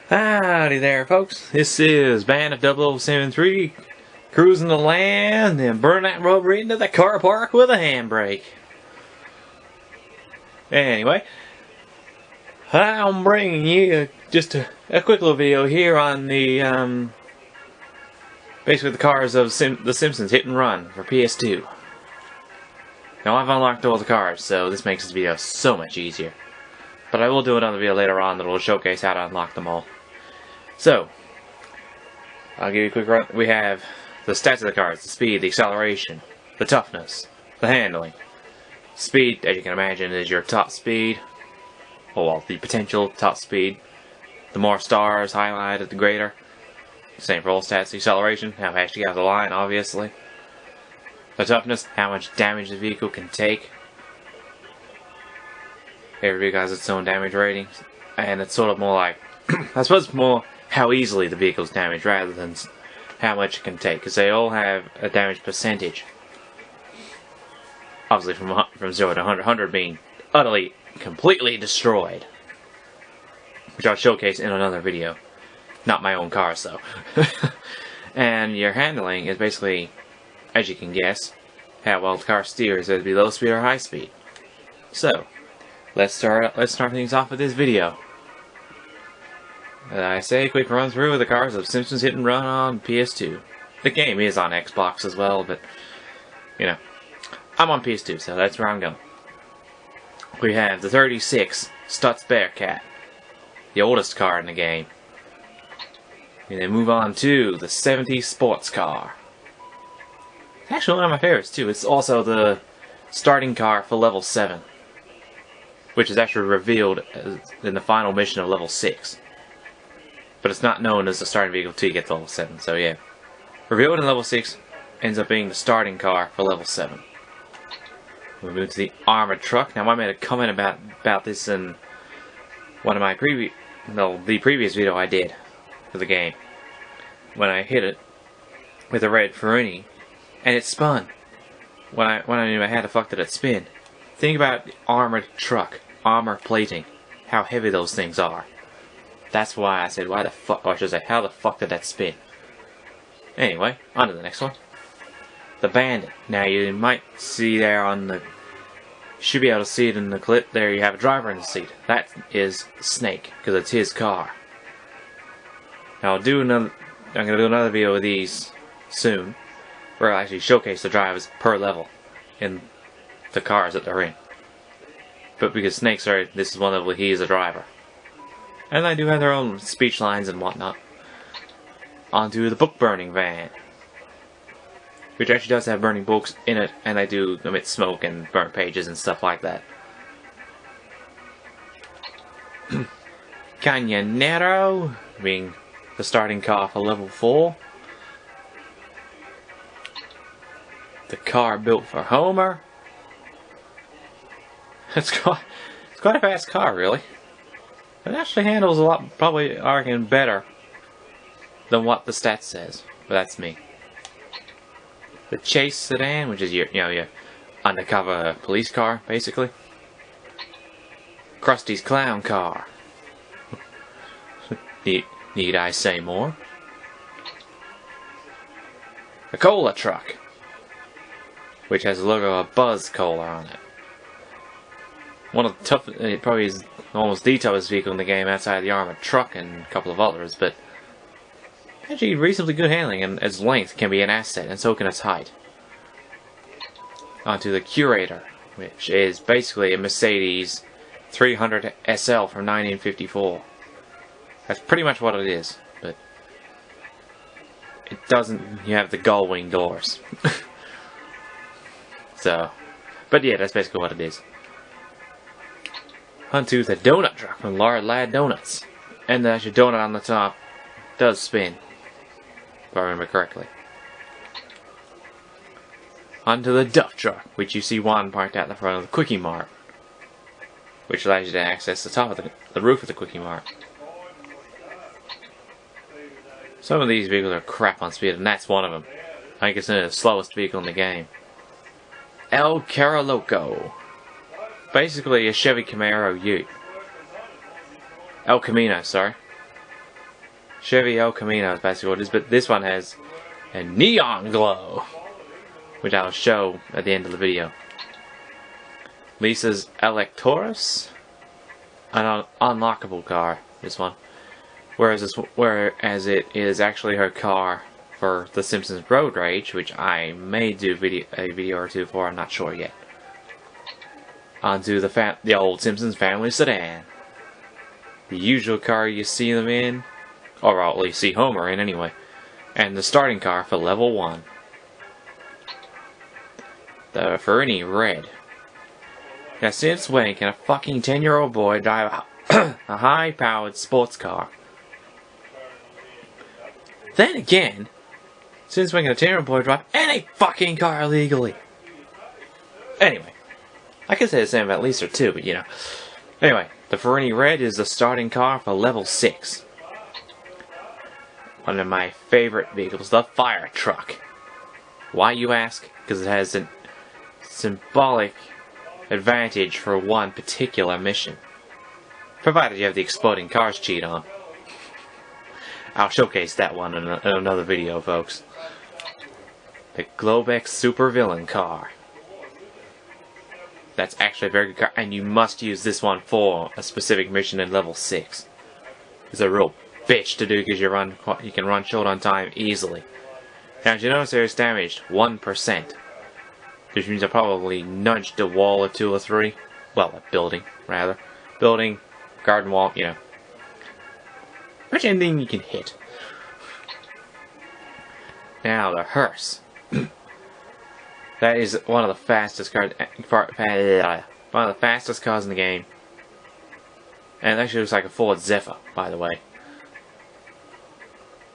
Howdy there, folks. This is Band of 0073 cruising the land and burning that rubber into the car park with a handbrake. Anyway, I'm bringing you just a quick little video here on the basically the cars of The Simpsons Hit and Run for PS2. Now I've unlocked all the cars, so this makes this video so much easier. But I will do another video later on that will showcase how to unlock them all. So, I'll give you a quick run. We have the stats of the cars: the speed, the acceleration, the toughness, the handling. Speed, as you can imagine, is your top speed. Well, the potential top speed. The more stars highlighted, the greater. Same for all stats. The acceleration, how fast you get out of the line, obviously. The toughness, how much damage the vehicle can take. Every vehicle has its own damage rating. And it's sort of more like, I suppose more how easily the vehicle's damaged rather than how much it can take. Because they all have a damage percentage. Obviously from 0 to 100, 100 being utterly, completely destroyed. Which I'll showcase in another video. Not my own cars though. And your handling is basically, as you can guess, how well the car steers, whether it be low speed or high speed. So, let's start things off with this video. I say, quick run through of the cars of Simpsons Hit and Run on PS2. The game is on Xbox as well, but, you know, I'm on PS2, so that's where I'm going. We have the 36 Stutz Bearcat, the oldest car in the game. And then move on to the 70 Sports Car. It's actually one of my favorites, too. It's also the starting car for level 7. Which is actually revealed in the final mission of level 6. But it's not known as the starting vehicle until you get to level 7, so yeah. Revealed in level 6, ends up being the starting car for level 7. We move to the armored truck. Now I made a comment about this in one of my the previous video I did for the game. When I hit it with a red Ferrari, and it spun. When I knew how the fuck did it spin. Think about the armored truck, armor plating, how heavy those things are. That's why I said, why the fuck, or I should say, how the fuck did that spin? Anyway, on to the next one. The Bandit. Now you might see there on the, should be able to see it in the clip, there you have a driver in the seat. That is Snake, because it's his car. Now I'm going to do another video of these soon, where I'll actually showcase the drivers per level in the cars that they're in. But because Snake's are, this is one level, he is a driver. And they do have their own speech lines and whatnot. Onto the book burning van. Which actually does have burning books in it, and they do emit smoke and burn pages and stuff like that. Canyonero, being the starting car for level 4. The car built for Homer. It's quite a fast car, really. It actually handles a lot, probably, I reckon, better than what the stats says. But that's me. The Chase sedan, which is your undercover police car, basically. Krusty's clown car. Need I say more? The cola truck, which has the logo of Buzz Cola on it. One of the toughest, it probably is almost the toughest vehicle in the game outside of the armored truck and a couple of others, but actually reasonably good handling, and its length can be an asset, and so can its height. Onto the Curator, which is basically a Mercedes 300 SL from 1954. That's pretty much what it is, but it doesn't, you have the gull wing doors. So, but yeah, that's basically what it is. Onto the donut truck from Lard Lad Donuts. And your donut on the top does spin, if I remember correctly. Onto the Duff truck, which you see one parked out the front of the Quickie Mart, which allows you to access the top of the roof of the Quickie Mart. Some of these vehicles are crap on speed, and that's one of them. I think it's the slowest vehicle in the game. El Caroloco. Basically a Chevy Camaro Ute. El Camino, sorry. Chevy El Camino is basically what it is, but this one has a neon glow, which I'll show at the end of the video. Lisa's Electoris, an unlockable car, this one. Whereas it is actually her car for The Simpsons Road Rage, which I may do a video or two for, I'm not sure yet. Onto the old Simpsons family sedan. The usual car you see them in, or at least see Homer in anyway. And the starting car for level 1. The Ferrari Red. Now since when can a fucking 10-year-old boy drive a high-powered sports car? Then again, since when can a 10-year-old boy drive any fucking car legally? Anyway, I could say the same about Lisa too, but you know. Anyway, the Ferrari Red is the starting car for level 6. One of my favorite vehicles, the fire truck. Why, you ask? Because it has a symbolic advantage for one particular mission. Provided you have the exploding cars cheat on. I'll showcase that one in another video, folks. The Globex Supervillain car. That's actually a very good car, and you must use this one for a specific mission in level 6. It's a real bitch to do because you can run short on time easily. Now, did you notice there's damaged 1%? Which means I probably nudged a wall or 2 or 3. Well, a building, rather. Building, garden wall, you know. Pretty much anything you can hit. Now, the hearse. That is one of the fastest cars. One of the fastest cars in the game. And it actually looks like a Ford Zephyr, by the way.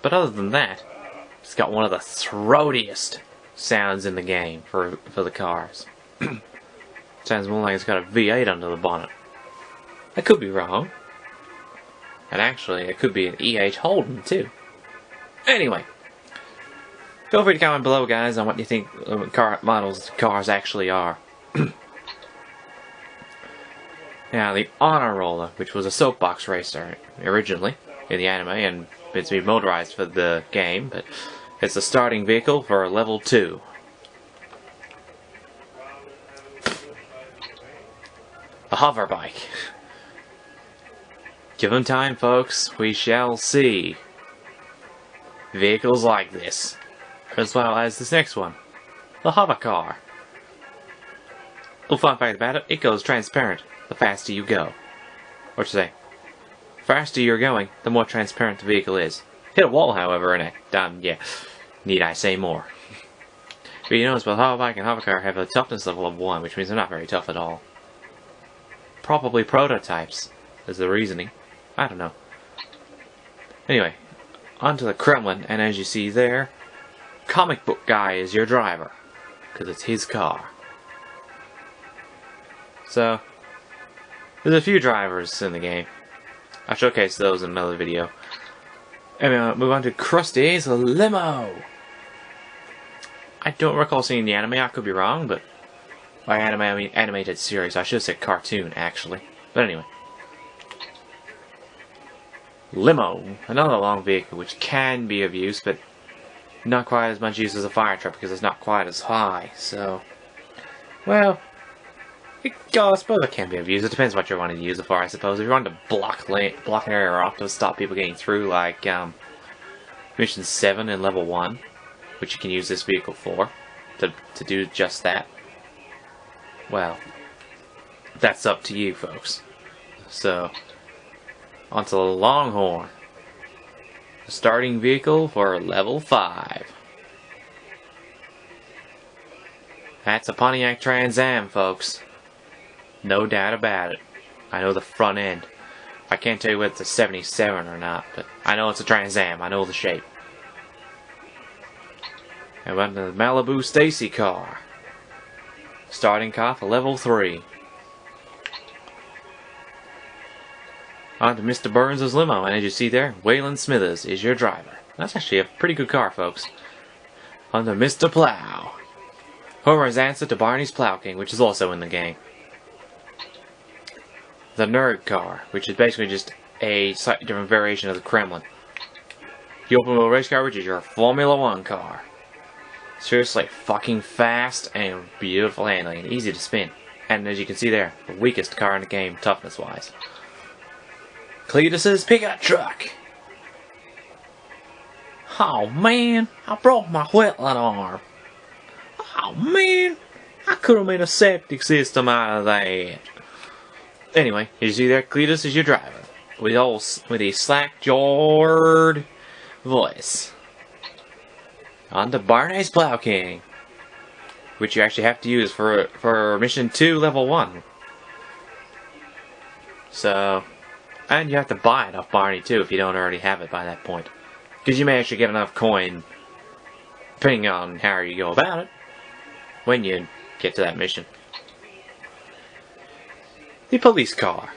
But other than that, it's got one of the throatiest sounds in the game for the cars. Sounds more like it's got a V8 under the bonnet. I could be wrong. And actually, it could be an E8 Holden, too. Anyway. Feel free to comment below, guys, on what you think car models cars actually are. Now, the Honor Roller, which was a soapbox racer originally in the anime, and it's been motorized for the game, but it's the starting vehicle for level 2. A hover bike. Given time, folks, we shall see vehicles like this, as well as this next one, the hover car. Little fun fact about it, it goes transparent the faster you go. What you say? The faster you're going, the more transparent the vehicle is. Hit a wall, however, and yeah, need I say more? But you notice both hover bike and hover car have a toughness level of 1, which means they're not very tough at all. Probably prototypes, is the reasoning. I don't know. Anyway, onto the Kremlin, and as you see there, Comic Book Guy is your driver, because it's his car. So, there's a few drivers in the game. I'll showcase those in another video. Anyway, move on to Krusty's Limo. I don't recall seeing the anime, I could be wrong, but by anime I mean animated series. I should have said cartoon, actually. But anyway. Limo, another long vehicle which can be of use, but not quite as much use as a fire truck because it's not quite as high. So, well, I suppose it can be of use. It depends what you're wanting to use it for, I suppose. If you want to block an area off to stop people getting through, like Mission 7 in Level 1, which you can use this vehicle for, to do just that, well, that's up to you, folks. So, onto the Longhorn. The starting vehicle for Level 5. That's a Pontiac Trans Am, folks. No doubt about it. I know the front end. I can't tell you whether it's a 77 or not, but I know it's a Trans Am. I know the shape. And went to the Malibu Stacy car. Starting car for Level 3. On to Mr. Burns' limo, and as you see there, Waylon Smithers is your driver. That's actually a pretty good car, folks. On to Mr. Plow. Homer's answer to Barney's Plow King, which is also in the game. The Nerd car, which is basically just a slightly different variation of the Kremlin. The open wheel race car, which is your Formula 1 car. Seriously, fucking fast and beautiful handling, and easy to spin. And as you can see there, the weakest car in the game, toughness-wise. Cletus's pickup truck. Oh man, I broke my wetland arm. Oh man, I could have made a septic system out of that. Anyway, as you see there, Cletus is your driver. With a slack-jawed voice. On to Barney's Plow King, which you actually have to use for Mission 2, Level 1. So, and you have to buy it off Barney too if you don't already have it by that point. Because you may actually get enough coin, depending on how you go about it, when you get to that mission. The police car.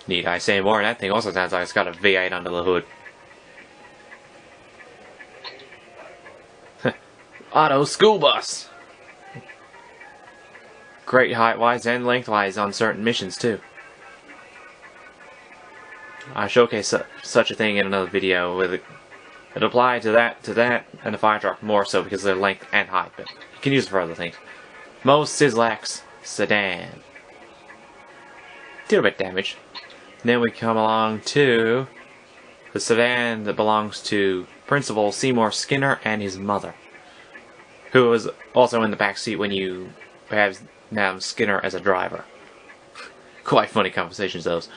Need I say more? That thing also sounds like it's got a V8 under the hood. Auto school bus. Great height-wise and lengthwise on certain missions too. I showcase such a thing in another video with it. It applied to that, and the fire truck more so because of their length and height, but you can use it for other things. Most Sislax sedan. Did a bit damage. Then we come along to the sedan that belongs to Principal Seymour Skinner and his mother, who was also in the back seat when you have now Skinner as a driver. Quite funny conversations, those.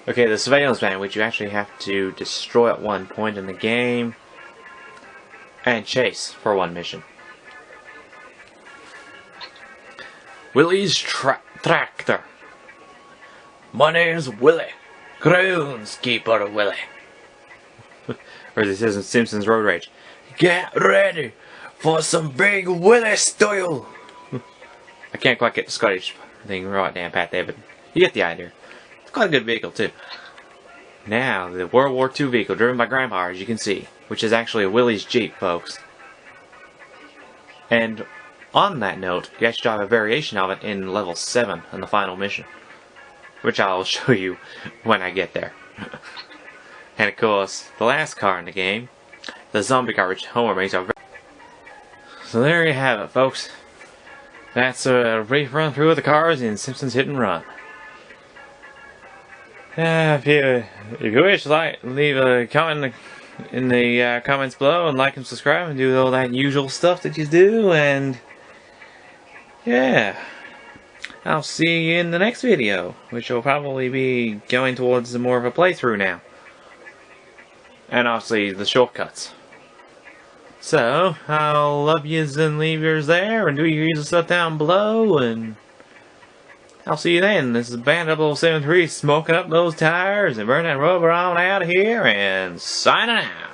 Okay, the surveillance van, which you actually have to destroy at one point in the game, and chase for one mission. Willie's tractor. My name's Willie, groundskeeper Willie. Or as it says in Simpsons Road Rage, get ready for some big Willie style. I can't quite get the Scottish thing right down pat there, but you get the idea. It's quite a good vehicle too. Now, the World War II vehicle driven by Grandpa, as you can see, which is actually a Willie's Jeep, folks. And on that note, you actually have a variation of it in level 7 in the final mission, which I'll show you when I get there. And of course, the last car in the game, the zombie car, which Homer makes are. So there you have it, folks. That's a brief run through of the cars in Simpsons Hit and Run. If you wish, leave a comment in the comments below, and like and subscribe, and do all that usual stuff that you do, and yeah, I'll see you in the next video, which will probably be going towards more of a playthrough now, and obviously the shortcuts. So, I'll love yous and leave yours there, and do your usual stuff down below, and I'll see you then. This is Band 073 smoking up those tires and burning that rubber on out of here, and signing out.